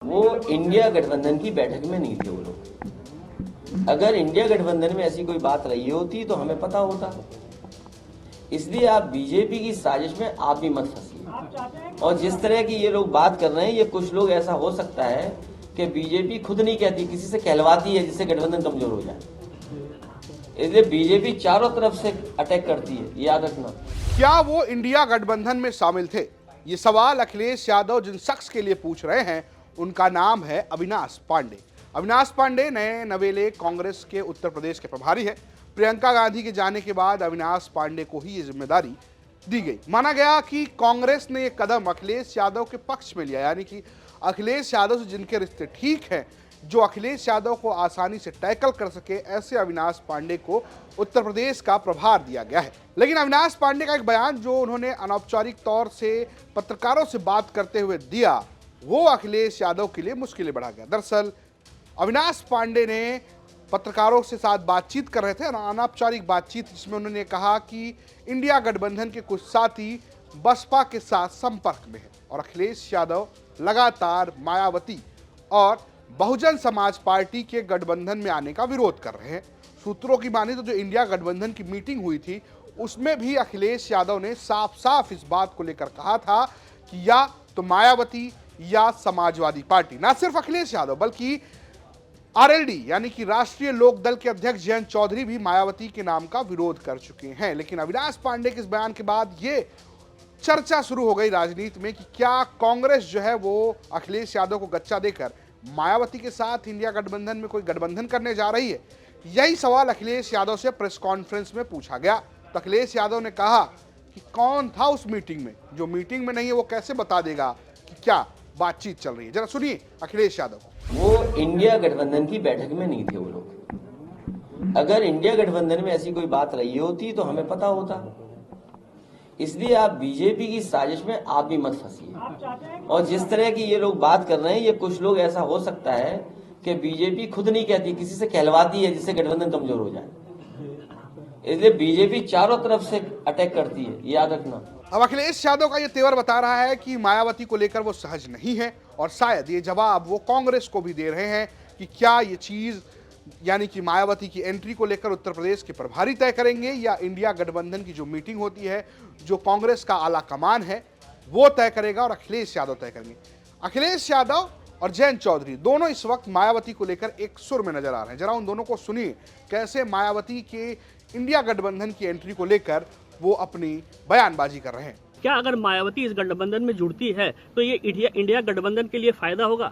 वो इंडिया गठबंधन की बैठक में नहीं थे वो लोग। अगर इंडिया गठबंधन में ऐसी कोई बात रही होती तो हमें पता होता। इसलिए आप बीजेपी की साजिश में आप भी मत फंसिए। और जिस तरह की ये लोग बात कर रहे हैं, ये कुछ लोग ऐसा हो सकता है कि बीजेपी खुद नहीं कहती, किसी से कहलवाती है जिससे गठबंधन कमजोर हो जाए। इसलिए बीजेपी चारों तरफ से अटैक करती है, याद रखना। क्या वो इंडिया गठबंधन में शामिल थे? ये सवाल अखिलेश यादव जिन शख्स के लिए पूछ रहे हैं उनका नाम है अविनाश पांडे। अविनाश पांडे नए नवेले कांग्रेस के उत्तर प्रदेश के प्रभारी है। प्रियंका गांधी के जाने के बाद अविनाश पांडे को ही ये जिम्मेदारी दी गई। माना गया कि कांग्रेस ने ये कदम अखिलेश यादव के पक्ष में लिया, यानी कि अखिलेश यादव से जिनके रिश्ते ठीक हैं, जो अखिलेश यादव को आसानी से टैकल कर सके, ऐसे अविनाश पांडे को उत्तर प्रदेश का प्रभार दिया गया है। लेकिन अविनाश पांडे का एक बयान जो उन्होंने अनौपचारिक तौर से पत्रकारों से बात करते हुए दिया, वो अखिलेश यादव के लिए मुश्किलें बढ़ा गया। दरअसल अविनाश पांडे ने पत्रकारों के साथ बातचीत कर रहे थे, अनौपचारिक बातचीत, जिसमें उन्होंने कहा कि इंडिया गठबंधन के कुछ साथी बसपा के साथ संपर्क में है और अखिलेश यादव लगातार मायावती और बहुजन समाज पार्टी के गठबंधन में आने का विरोध कर रहे हैं। सूत्रों की माने तो जो इंडिया गठबंधन की मीटिंग हुई थी उसमें भी अखिलेश यादव ने साफ साफ इस बात को लेकर कहा था कि या तो मायावती या समाजवादी पार्टी, ना सिर्फ अखिलेश यादव बल्कि आरएलडी यानी कि राष्ट्रीय लोक दल के अध्यक्ष जयंत चौधरी भी मायावती के नाम का विरोध कर चुके हैं। लेकिन अविनाश पांडे के इस बयान के बाद ये चर्चा शुरू हो गई राजनीति में कि क्या कांग्रेस जो है वो अखिलेश यादव को गच्चा देकर मायावती के साथ इंडिया गठबंधन में कोई गठबंधन करने जा रही है। यही सवाल अखिलेश यादव से प्रेस कॉन्फ्रेंस में पूछा गया तो अखिलेश यादव ने कहा कि कौन था उस मीटिंग में, जो मीटिंग में नहीं है वो कैसे बता देगा कि क्या बातचीत चल रही है। जरा सुनिए अखिलेश यादव। वो इंडिया गठबंधन की बैठक में नहीं थे वो लोग। अगर इंडिया गठबंधन में ऐसी कोई बात रही होती तो हमें पता होता। इसलिए आप बीजेपी की साजिश में आप भी मत फंसिए। और जिस तरह की ये लोग बात कर रहे हैं, ये कुछ लोग ऐसा हो सकता है कि बीजेपी खुद नहीं कहती, किसी से कहलवाती है जिससे गठबंधन कमजोर हो जाए। इसलिए बीजेपी चारों तरफ से अटैक करती है, याद रखना। अब अखिलेश यादव का ये तेवर बता रहा है कि मायावती को लेकर वो सहज नहीं है और शायद ये जवाब वो कांग्रेस को भी दे रहे हैं कि क्या ये चीज यानी कि मायावती की एंट्री को लेकर उत्तर प्रदेश के प्रभारी तय करेंगे या इंडिया गठबंधन की जो मीटिंग होती है, जो कांग्रेस का आला कमान है, वो तय करेगा और अखिलेश यादव तय करेंगे। अखिलेश यादव और जयंत चौधरी दोनों इस वक्त मायावती को लेकर एक सुर में नजर आ रहे हैं। जरा उन दोनों को सुनिए कैसे मायावती के इंडिया गठबंधन की एंट्री को लेकर वो अपनी बयानबाजी कर रहे हैं। क्या अगर मायावती इस गठबंधन में जुड़ती है तो ये इंडिया गठबंधन के लिए फायदा होगा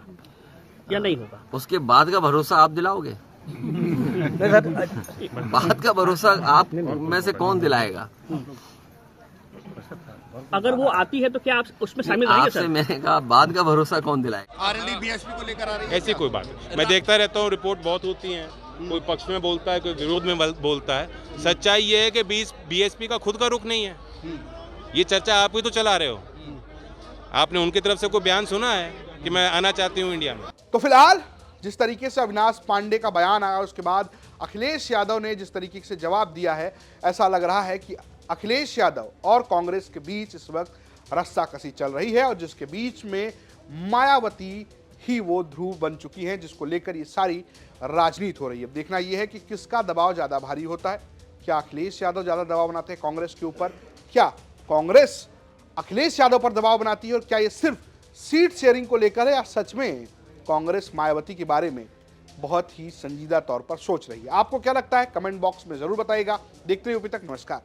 या नहीं होगा? उसके बाद का भरोसा आप दिलाओगे? बात का भरोसा आप में से कौन दिलाएगा? अगर वो आती है तो क्या आप उसमें शामिल रहेंगे? आपसे मैंने कहा बाद का भरोसा कौन दिलाएगा? आरएलडी बीएसपी को लेकर आ रही है, ऐसी कोई बात नहीं। मैं देखता रहता हूँ, रिपोर्ट बहुत होती है, कोई पक्ष में बोलता है, कोई विरोध में बोलता है। सच्चाई ये है कि बीएसपी का खुद का रुख नहीं है। ये चर्चा आप ही तो चला रहे हो। आपने उनकी तरफ से कोई बयान सुना है कि मैं आना चाहती हूँ इंडिया में? तो फिलहाल जिस तरीके से अविनाश पांडे का बयान आया, उसके बाद अखिलेश यादव ने जिस तरीके से जवाब दिया है, ऐसा लग रहा है कि अखिलेश यादव और कांग्रेस के बीच इस वक्त रस्साकसी चल रही है और जिसके बीच में मायावती ही वो ध्रुव बन चुकी हैं, जिसको लेकर ये सारी राजनीति हो रही है। अब देखना यह है कि किसका दबाव ज्यादा भारी होता है। क्या अखिलेश यादव ज्यादा दबाव बनाते हैं कांग्रेस के ऊपर? क्या कांग्रेस अखिलेश यादव पर दबाव बनाती है? और क्या ये सिर्फ सीट शेयरिंग को लेकर है या सच में कांग्रेस मायावती के बारे में बहुत ही संजीदा तौर पर सोच रही है? आपको क्या लगता है? कमेंट बॉक्स में जरूर बताइएगा। देखते रहिए यूपी तक। नमस्कार।